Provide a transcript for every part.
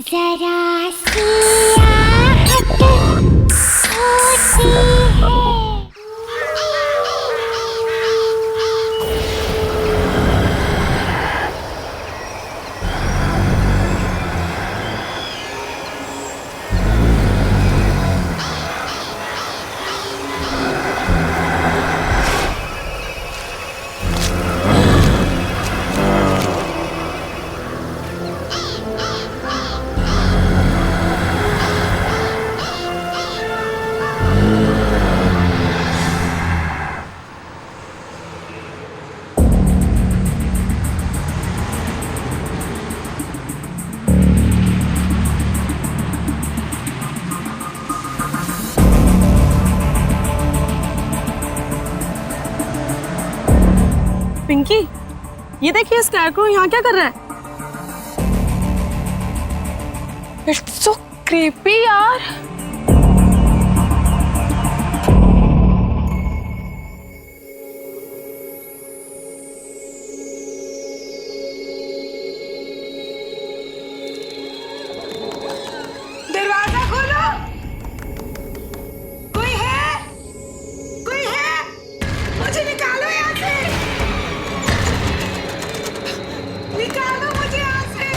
जरा सी आहट होती है। पिंकी, ये देखिए स्कैरक्रो यहाँ क्या कर रहा है? इट्स सो क्रीपी यार। दरवाजा खोलो। कोई है? कोई है? मुझे निकालो यहाँ से। निकालो मुझे यहाँ से।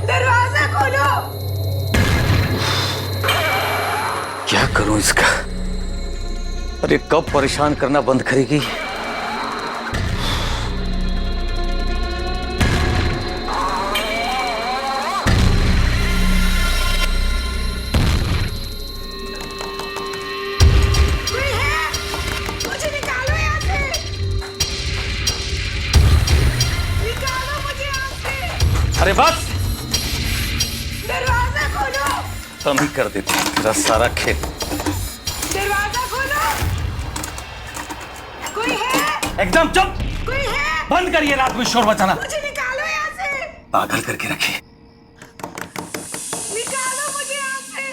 दरवाजा खोलो। क्या करूं इसका? अरे कब परेशान करना बंद करेगी? कोई है? मुझे निकालो यहाँ से। निकालो मुझे यहाँ से। अरे बस, दरवाजा खोलो। हम ही कर देते हैं तेरा सारा खेल। दरवाजा खोलो। कोई है? एकदम चुप। कोई है? बंद करिए रात में शोर मचाना। मुझे निकालो यहाँ से। पागल करके रखिए। निकालो मुझे यहाँ से।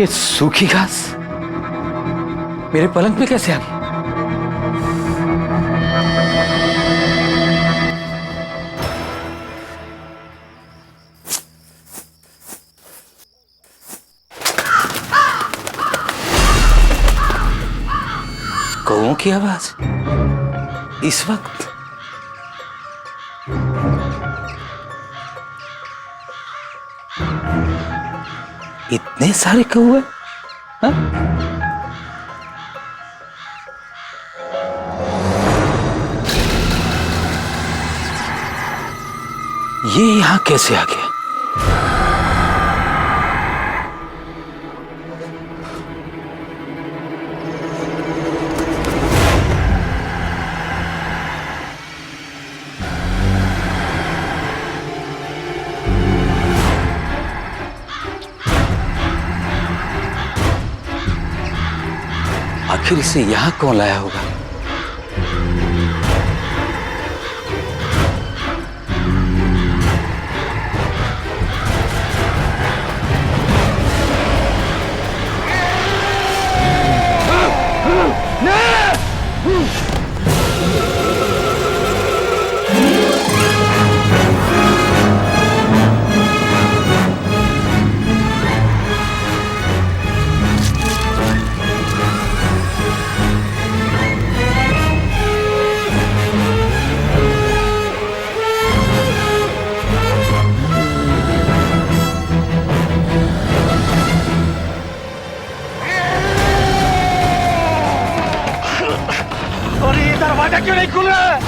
ये सूखी घास मेरे पलंग पे कैसे आ गई? कौओं की आवाज इस वक्त? इतने सारे कौवे? हाँ? ये यहां कैसे आ गया? आखिर इसे यहां कौन लाया होगा? और ये दरवाजा क्यों नहीं खुल रहा है?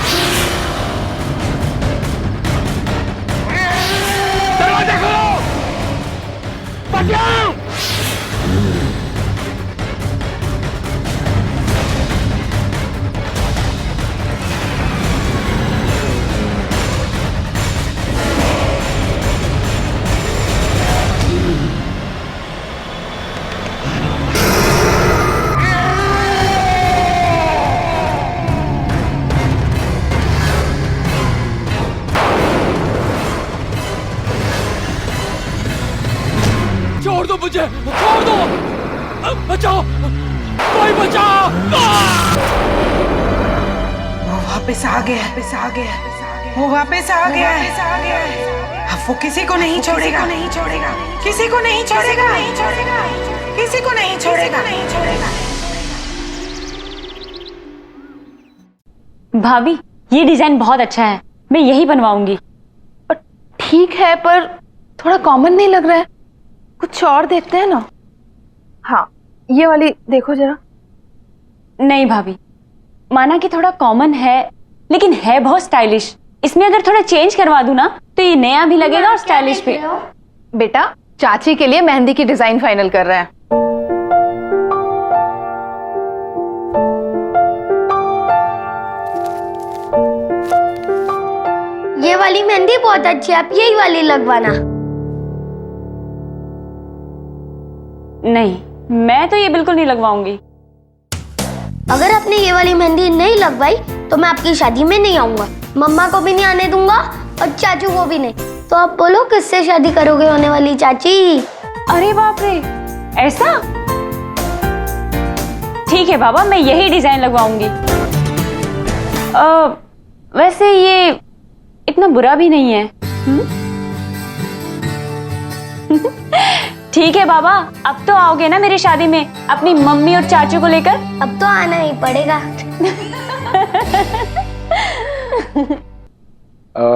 दरवाजा खोलो! बचाओ! बचाओ, कोई बचाओ। वो वापस आ गया, वो वापस आ गया है। अब वो किसी को नहीं छोड़ेगा, किसी को नहीं छोड़ेगा, किसी को नहीं छोड़ेगा। भाभी, ये डिजाइन बहुत अच्छा है, मैं यही बनवाऊंगी। ठीक है, पर थोड़ा कॉमन नहीं लग रहा है, कुछ और देखते हैं ना। हाँ, ये वाली देखो जरा। नहीं भाभी, माना कि थोड़ा कॉमन है, लेकिन है बहुत स्टाइलिश। इसमें अगर थोड़ा चेंज करवा दूं ना, तो ये नया भी लगेगा और स्टाइलिश भी। बेटा, चाची के लिए मेहंदी की डिजाइन फाइनल कर रहे हैं। ये वाली मेहंदी बहुत अच्छी है, आप यही वाली लगवाना। नहीं, मैं तो ये बिल्कुल नहीं लगवाऊंगी। अगर आपने ये वाली मेहंदी नहीं लगवाई तो मैं आपकी शादी में नहीं आऊंगा, मम्मा को भी नहीं आने दूंगा और चाचू को भी नहीं। तो आप बोलो किससे शादी करोगे होने वाली चाची? अरे बाप रे, ऐसा? ठीक है बाबा, मैं यही डिजाइन लगवाऊंगी। वैसे ये इतना बुरा भी नहीं है। ठीक है बाबा, अब तो आओगे ना मेरी शादी में अपनी मम्मी और चाचू को लेकर? अब तो आना ही पड़ेगा।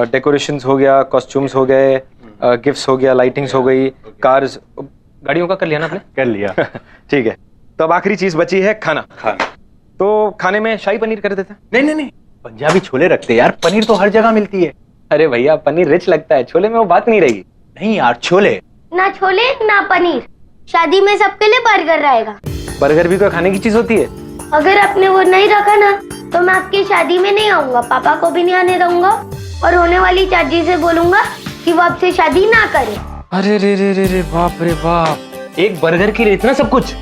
डेकोरेशंस हो गया, कॉस्ट्यूम्स हो गए, गिफ्ट्स हो गया, लाइटिंग्स हो गई, कार्स, गाड़ियों का कर लिया ना आपने? कर लिया। ठीक है, तो अब आखिरी चीज बची है खाना। तो खाने में शाही पनीर कर देते हैं। नहीं, पंजाबी छोले रखते यार, पनीर तो हर जगह मिलती है। अरे भैया, पनीर रिच लगता है, छोले में वो बात नहीं रहेगी। नहीं यार, छोले ना छोले ना पनीर, शादी में सबके लिए बर्गर रहेगा। बर्गर भी तो खाने की चीज होती है। अगर आपने वो नहीं रखा ना तो मैं आपकी शादी में नहीं आऊंगा, पापा को भी नहीं आने दूंगा और होने वाली चाची से बोलूंगा कि वो आपसे शादी ना करे। अरे रे बाप रे बाप, एक बर्गर के लिए इतना सब कुछ।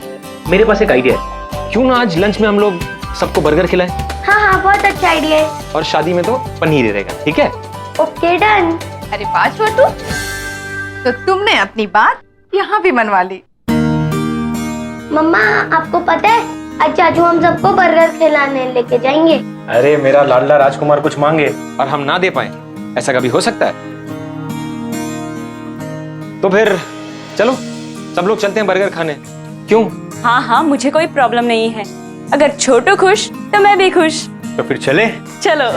मेरे पास एक आइडिया है, क्यों ना आज लंच में हम लोग सबको बर्गर खिलाएं? हाँ, बहुत अच्छा आइडिया है। और शादी में तो पनीर ही रहेगा, ठीक है? Okay, done. अरे वाह छोटू, तो तुमने अपनी बात यहाँ भी मनवा ली। मम्मा, आपको पता है आज चाचू हम सबको बर्गर खिलाने लेके जाएंगे। अरे मेरा लाडला राजकुमार कुछ मांगे और हम ना दे पाए, ऐसा कभी हो सकता है? तो फिर चलो सब लोग चलते हैं बर्गर खाने। क्यों? हाँ, मुझे कोई प्रॉब्लम नहीं है। अगर छोटू खुश तो मैं भी खुश। तो फिर चले। चलो।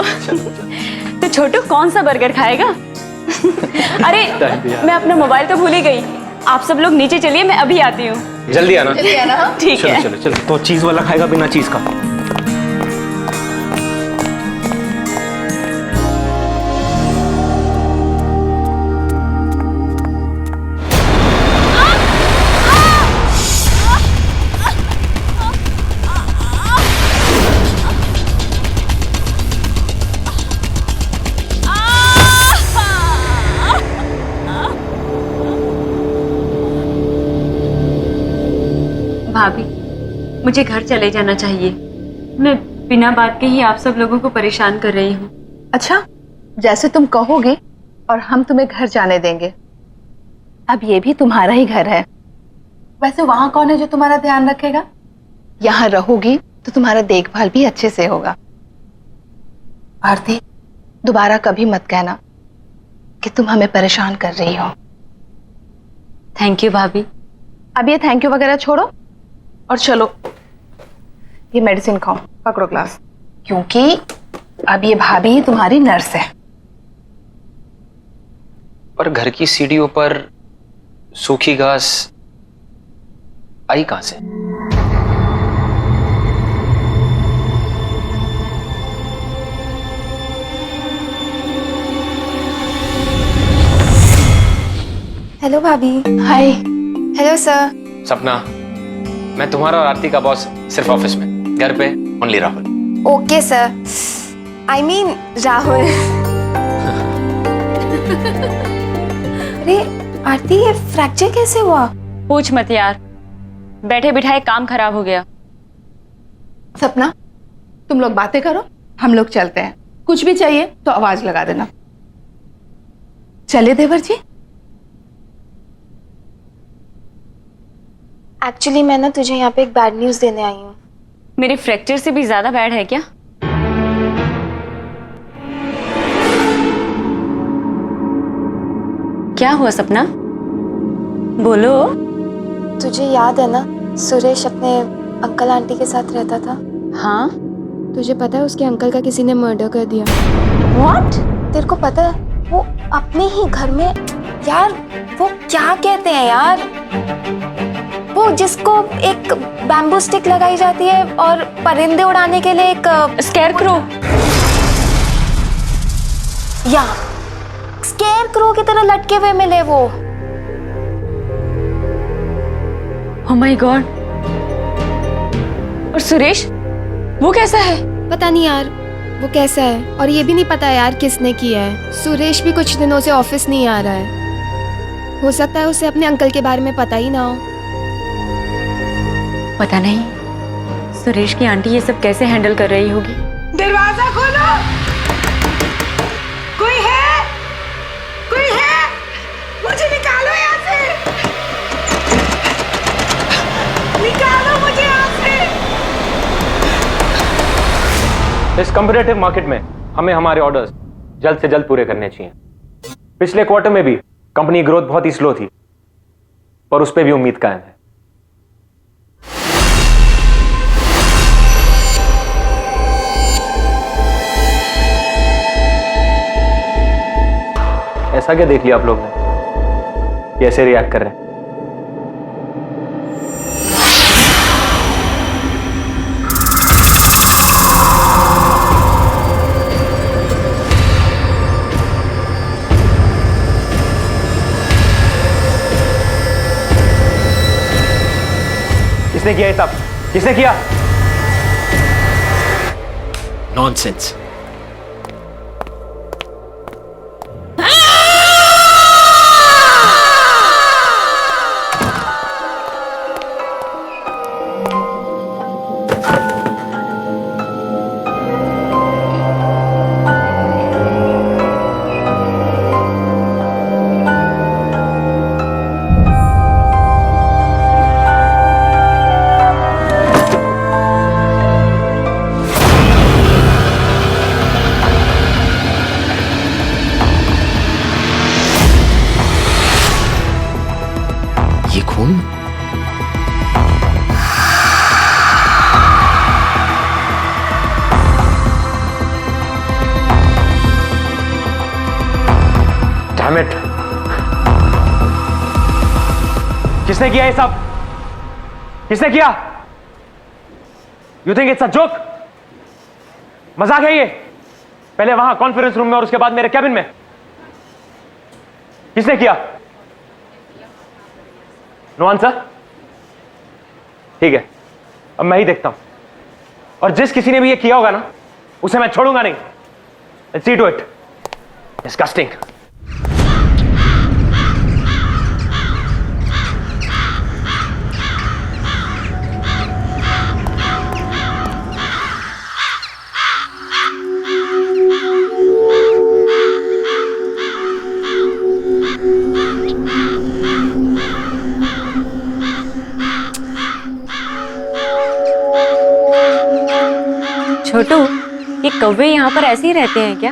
तो छोटू कौन सा बर्गर खाएगा? अरे मैं अपना मोबाइल तो भूल ही गई। आप सब लोग नीचे चलिए, मैं अभी आती हूँ। जल्दी आना। ठीक है। चलो। तो चीज वाला खाएगा बिना चीज का? भाभी, मुझे घर चले जाना चाहिए। मैं बिना बात के ही आप सब लोगों को परेशान कर रही हूँ। अच्छा, जैसे तुम कहोगे और हम तुम्हें घर जाने देंगे। अब ये भी तुम्हारा ही घर है। वैसे वहां कौन है जो तुम्हारा ध्यान रखेगा? यहाँ रहोगी तो तुम्हारा देखभाल भी अच्छे से होगा। आरती, दोबारा कभी मत कहना कि तुम हमें परेशान कर रही हो। थैंक यू भाभी। अब ये थैंक यू वगैरह छोड़ो और चलो ये मेडिसिन खाओ, पकड़ो ग्लास, क्योंकि अब ये भाभी तुम्हारी नर्स है। पर घर की सीढ़ियों पर सूखी घास आई कहां से? हेलो भाभी। हाय। Hello sir. सपना, मैं तुम्हारा और आरती का बॉस सिर्फ ऑफिस में, घर पे only Rahul. Okay sir, I mean Rahul. अरे आरती, ये फ्रैक्चर कैसे हुआ? पूछ मत यार, बैठे बिठाए काम खराब हो गया। सपना, तुम लोग बातें करो, हम लोग चलते हैं। कुछ भी चाहिए तो आवाज लगा देना। चले देवर जी। एक्चुअली मैं ना तुझे यहाँ पे एक बैड न्यूज़ देने आई हूँ। मेरे फ्रैक्चर से भी ज्यादा बैड है क्या? क्या हुआ सपना? बोलो। तुझे याद है ना सुरेश अपने अंकल आंटी के साथ रहता था? हाँ। तुझे पता है उसके अंकल का किसी ने मर्डर कर दिया। व्हाट? तेरे को पता है वो अपने ही घर में, यार वो क्या कहते हैं यार, वो जिसको एक बैम्बू स्टिक लगाई जाती है और परिंदे उड़ाने के लिए एक स्केयरक्रो। या स्केयरक्रो की तरह लटके हुए मिले वो। Oh my God. और सुरेश वो कैसा है? पता नहीं यार वो कैसा है, और ये भी नहीं पता यार किसने किया है। सुरेश भी कुछ दिनों से ऑफिस नहीं आ रहा है। हो सकता है उसे अपने अंकल के बारे में पता ही ना हो। पता नहीं सुरेश की आंटी ये सब कैसे हैंडल कर रही होगी। दरवाजा खोलो, कोई है? कोई है? मुझे निकालो यहाँ से, निकालो मुझे यहाँ से। इस कम्पिटिटिव मार्केट में हमें हमारे ऑर्डर्स जल्द से जल्द पूरे करने चाहिए। पिछले क्वार्टर में भी कंपनी ग्रोथ बहुत ही स्लो थी, पर उस पर भी उम्मीद कायम है। ऐसा क्या देख लिया आप लोग ने? कैसे रिएक्ट कर रहे हैं? किसने किया ये सब? किसने किया? नॉनसेंस। ये खून? Damn it! किसने किया ये सब? किसने किया? You think it's a joke? मजाक है ये? पहले वहां कॉन्फ्रेंस रूम में और उसके बाद मेरे कैबिन में। किसने किया? No answer? ठीक है, अब मैं ही देखता हूं। और जिस किसी ने भी ये किया होगा ना, उसे मैं छोड़ूंगा नहीं। Let's see to it. Disgusting. छोटू, ये कौवे यहाँ पर ऐसे ही रहते हैं क्या?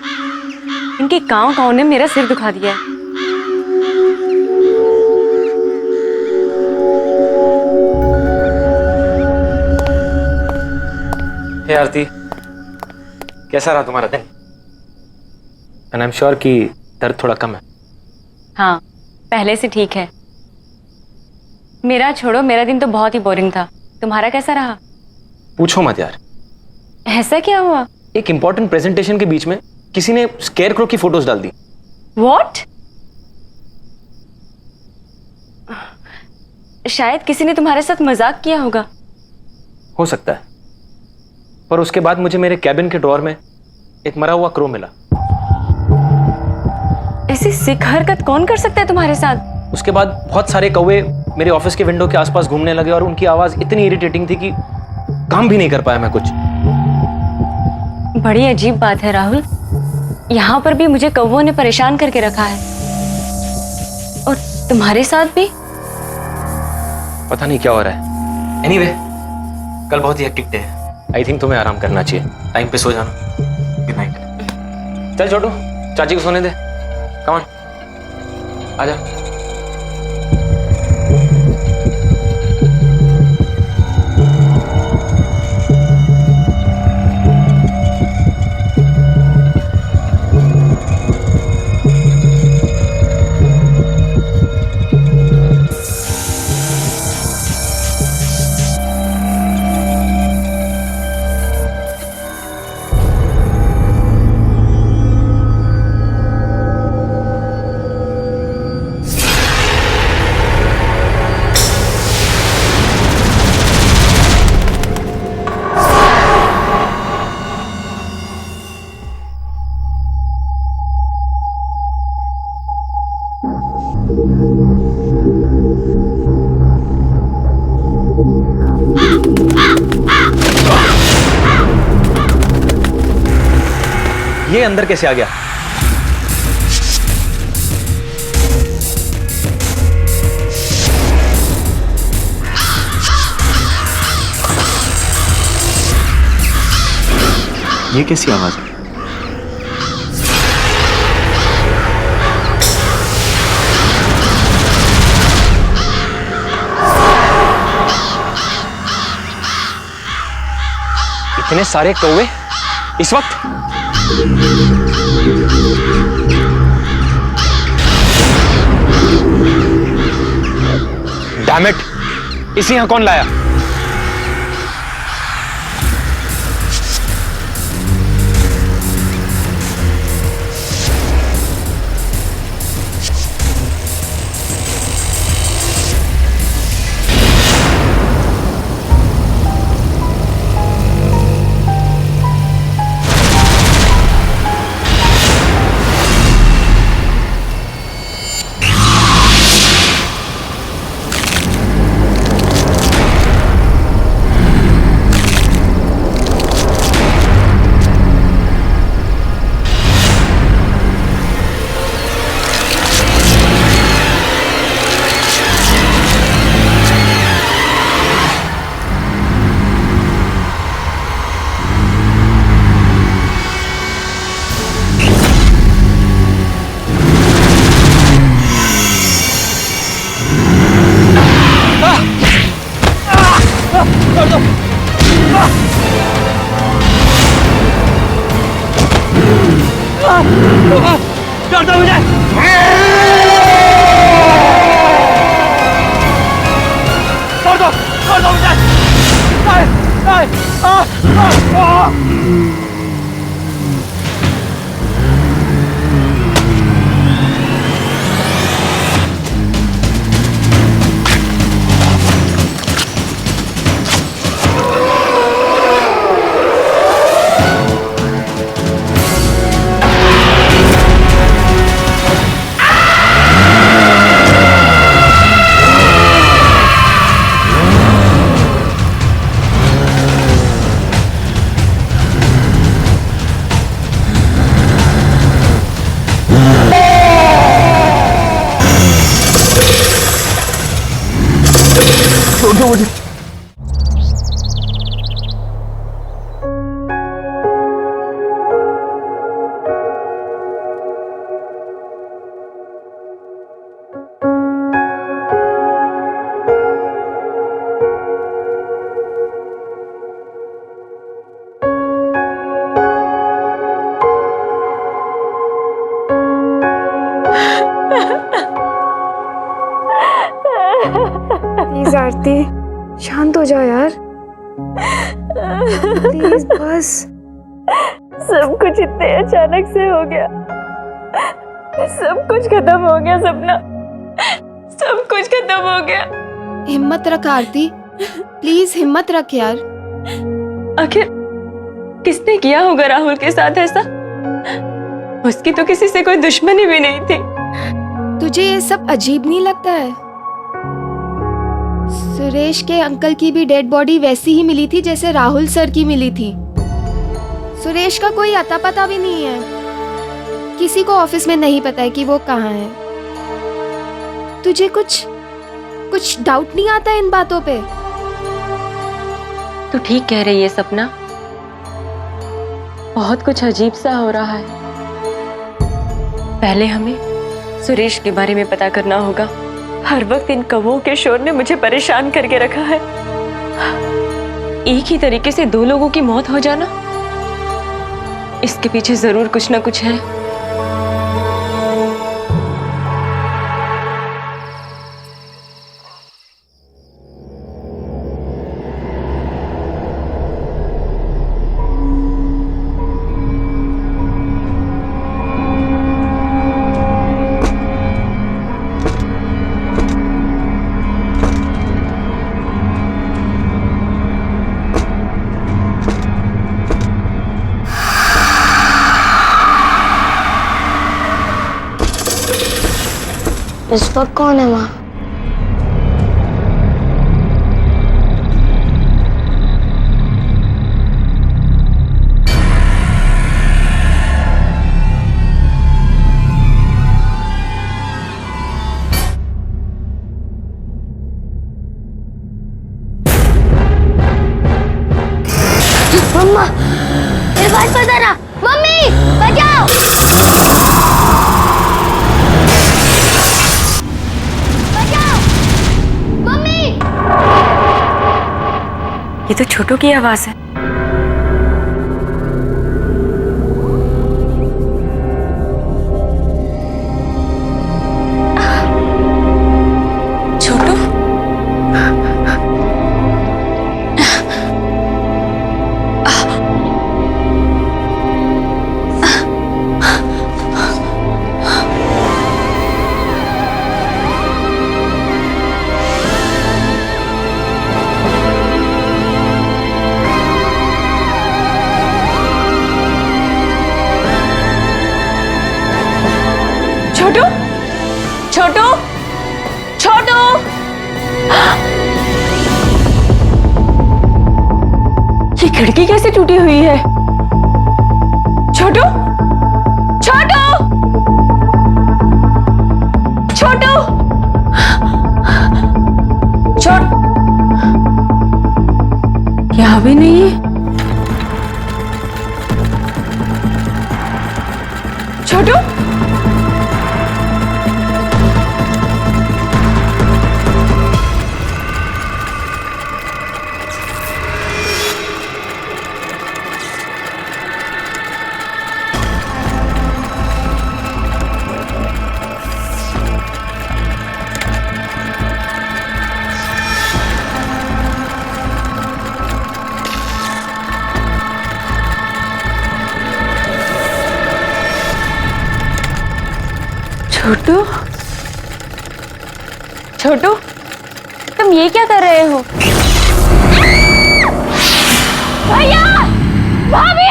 इनके कांव कांव ने मेरा सिर दुखा दिया है। हे आरती, कैसा रहा तुम्हारा दिन? एंड आई एम श्योर कि दर्द थोड़ा कम है। हाँ, पहले से ठीक है। मेरा छोड़ो, मेरा दिन तो बहुत ही बोरिंग था। तुम्हारा कैसा रहा? पूछो मत यार। ऐसा क्या हुआ? एक इंपॉर्टेंट प्रेजेंटेशन के बीच में किसी ने स्केयरक्रो की फोटोज डाल दी। What? शायद किसी ने तुम्हारे साथ मजाक किया होगा। हो सकता है, पर उसके बाद मुझे मेरे कैबिन के ड्रॉअर में एक मरा हुआ क्रो मिला। ऐसी सिक हरकत कौन कर सकता है तुम्हारे साथ? उसके बाद बहुत सारे कौवे मेरे ऑफिस के विंडो के आसपास घूमने लगे और उनकी आवाज इतनी इरिटेटिंग थी कि काम भी नहीं कर पाया मैं कुछ। बड़ी अजीब बात है राहुल, यहाँ पर भी मुझे कौवों ने परेशान करके रखा है और तुम्हारे साथ भी। पता नहीं क्या हो रहा है। एनीवे, कल बहुत ही हेक्टिक डे है। आई थिंक तुम्हें आराम करना चाहिए। टाइम पे सो जाना। Good night. चल छोटू, चाची को सोने दे। कम ऑन, आजा। ये अंदर कैसे आ गया? ये कैसी आवाज है? इतने सारे कौवे इस वक्त? डैम इट, इसे यहां कौन लाया? प्लीज आरती, शांत हो जा यार। प्लीज बस। सब कुछ इतने अचानक से हो गया। सब कुछ खत्म हो गया सपना, सब कुछ खत्म हो गया। हिम्मत रख आरती, प्लीज हिम्मत रख यार। आखिर किसने किया होगा राहुल के साथ ऐसा? उसकी तो किसी से कोई दुश्मनी भी नहीं थी। तुझे ये सब अजीब नहीं लगता है? सुरेश के अंकल की भी डेड बॉडी वैसी ही मिली थी जैसे राहुल सर की मिली थी। सुरेश का कोई अता पता भी नहीं है। किसी को ऑफिस में नहीं पता है कि वो कहाँ है। तुझे कुछ कुछ डाउट नहीं आता इन बातों पे? तू ठीक कह रही है सपना, बहुत कुछ अजीब सा हो रहा है। पहले हमें सुरेश के बारे में पता करना होगा। हर वक्त इन कौवों के शोर ने मुझे परेशान करके रखा है। एक ही तरीके से दो लोगों की मौत हो जाना, इसके पीछे जरूर कुछ ना कुछ है। इस वक्त कौन है वहाँ? मम्मा, मेरे पास पता ना। मम्मी, बचाओ! ये तो छोटू की आवाज है। छोटू, छोटू, छोटू, छोटू! ये खिड़की कैसे टूटी हुई है? छोटू, छोटू, छोटू, छोट, यहाँ भी नहीं है। छोटू, छोटू, छोटू, तुम ये क्या कर रहे हो? भैया, भाभी!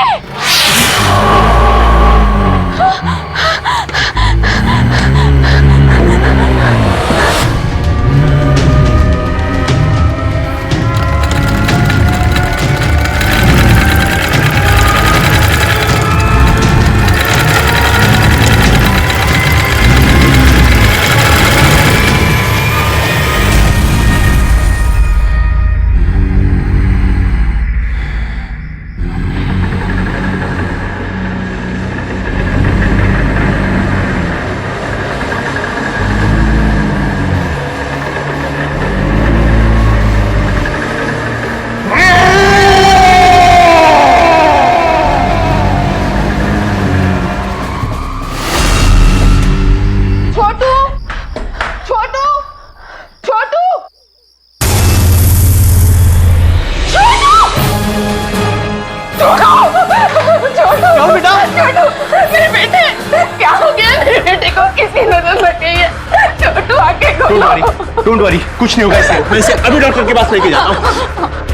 डोंट वरी, कुछ नहीं होगा इसे। मैं इसे अभी डॉक्टर के पास लेके जाता हूँ।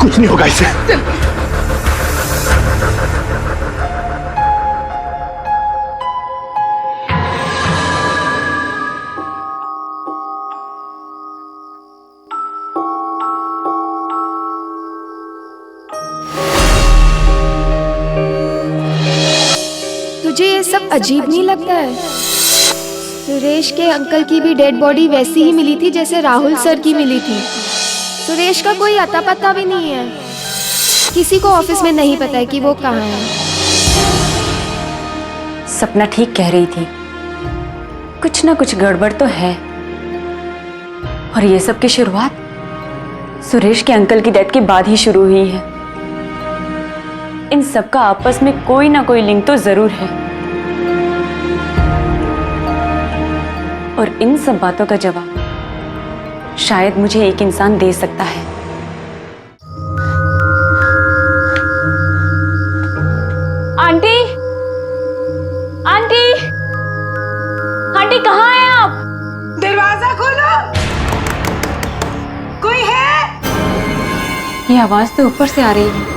कुछ नहीं होगा इसे। तुझे ये सब अजीब नहीं लगता है? सुरेश के अंकल की भी डेड बॉडी वैसी ही मिली थी जैसे राहुल सर की मिली थी। सुरेश का कोई अता पता भी नहीं है, किसी को ऑफिस में नहीं पता है कि वो कहाँ है। सपना ठीक कह रही थी, कुछ ना कुछ गड़बड़ तो है। और ये सब की शुरुआत सुरेश के अंकल की डेथ के बाद ही शुरू हुई है। इन सब का आपस में कोई ना कोई लिंक तो जरूर है, और इन सब बातों का जवाब शायद मुझे एक इंसान दे सकता है। आंटी, आंटी, आंटी कहाँ हैं आप? दरवाजा खोलो, कोई है? ये आवाज तो ऊपर से आ रही है।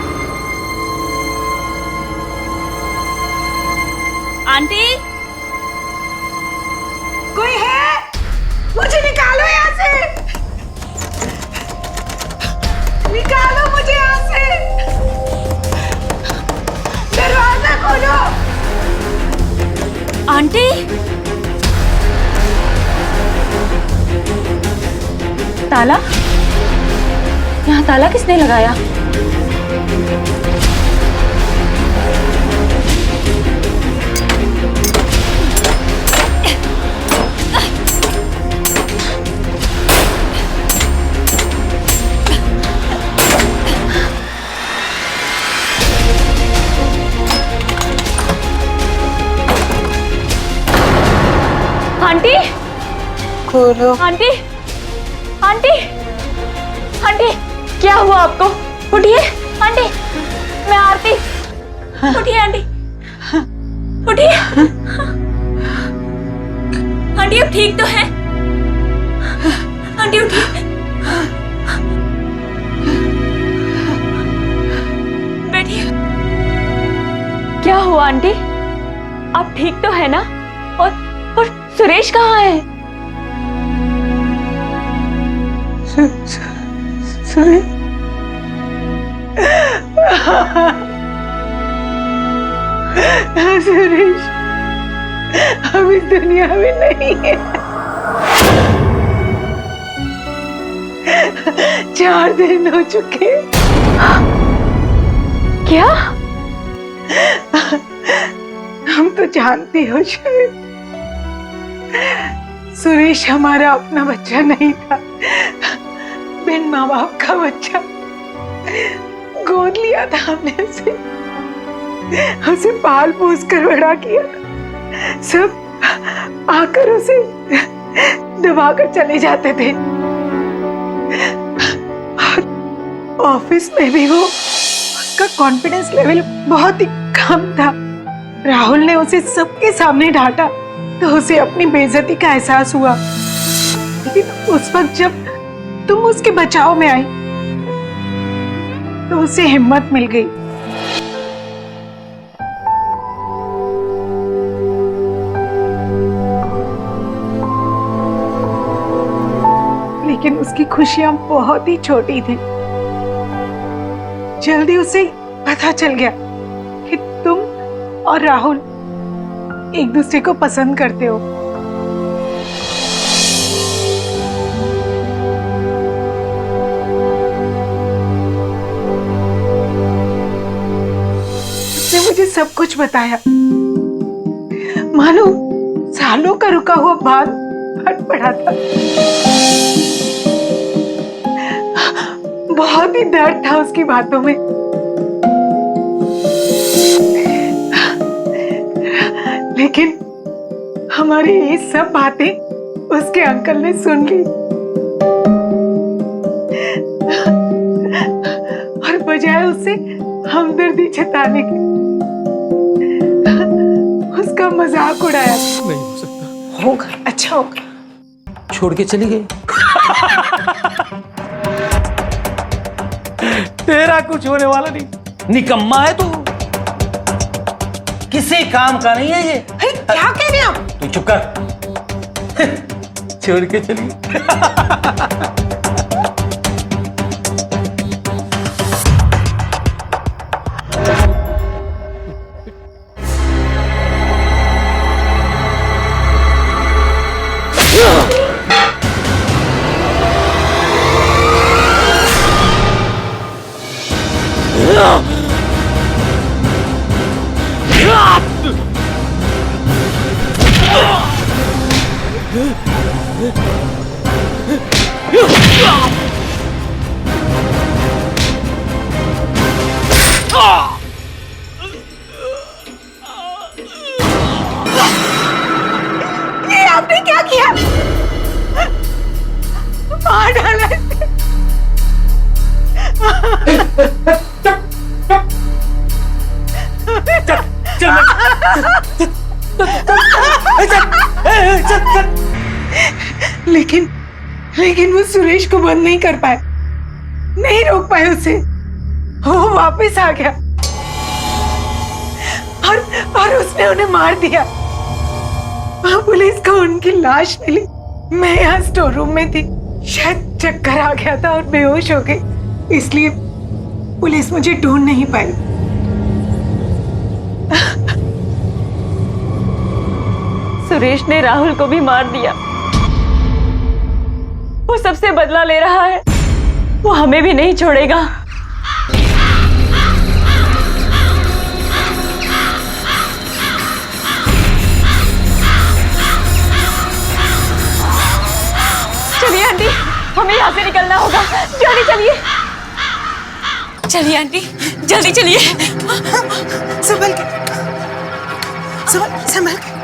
आंटी, कोई है? मुझे निकालो यहाँ से, निकालो मुझे यहाँ से, दरवाजा खोलो। आंटी, ताला? यहाँ ताला किसने लगाया? आंटी, खोलो। आंटी, आंटी, आंटी, क्या हुआ आपको? उठिए आंटी, मैं आरती। उठिए आंटी, उठिए आंटी, अब ठीक तो है? आंटी उठिए, बैठिए। क्या हुआ आंटी? आप ठीक तो है ना? और सुरेश कहाँ है? सुरेश हम इस दुनिया में नहीं है। 4 दिन हो चुके। क्या? हम तो जानती हो शायद, सुरेश हमारा अपना बच्चा नहीं था, बिन माँ बाप का बच्चा। गोद लिया था हमने उसे पाल पोस कर बड़ा किया था। सब आकर उसे दबाकर चले जाते थे, और ऑफिस में भी वो, उसका कॉन्फिडेंस लेवल बहुत ही कम था। राहुल ने उसे सबके सामने डांटा तो उसे अपनी बेइज्जती का एहसास हुआ। लेकिन उस वक्त जब तुम उसके बचाव में आई तो उसे हिम्मत मिल गई। लेकिन उसकी खुशियां बहुत ही छोटी थी। जल्दी उसे पता चल गया कि तुम और राहुल एक दूसरे को पसंद करते हो। उसने मुझे सब कुछ बताया, मानो सालों का रुका हुआ बांध फट पड़ा था। बहुत ही दर्द था उसकी बातों में। लेकिन हमारी ये सब बातें उसके अंकल ने सुन ली, और बजाय उससे हमदर्दी जताने के उसका मजाक उड़ाया। नहीं हो सकता। होगा, अच्छा होगा। छोड़ के चली गई। तेरा कुछ होने वाला नहीं, निकम्मा है तू, किसी काम का नहीं है ये। क्या कह रहे हैं आप? तू चुप कर। छोड़ के चली। किया, मार डाला इसे। लेकिन लेकिन वो सुरेश को बंद नहीं कर पाए, नहीं रोक पाए उसे। वो वापस आ गया और उसने उन्हें मार दिया। पुलिस को उनकी लाश मिली। मैं यहाँ स्टोर रूम में थी, शायद चक्कर आ गया था और बेहोश हो गई, इसलिए पुलिस मुझे ढूंढ नहीं पाई। सुरेश ने राहुल को भी मार दिया। वो सबसे बदला ले रहा है। वो हमें भी नहीं छोड़ेगा। चलिए आंटी, हमें यहाँ से निकलना होगा। जल्दी चलिए। चलिए आंटी, जल्दी चलिए। संभल के, संभल के।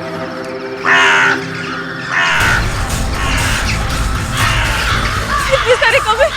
इतने सारे कौवे।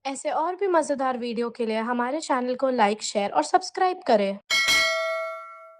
ऐसे और भी मज़ेदार वीडियो के लिए हमारे चैनल को लाइक, शेयर और सब्सक्राइब करें।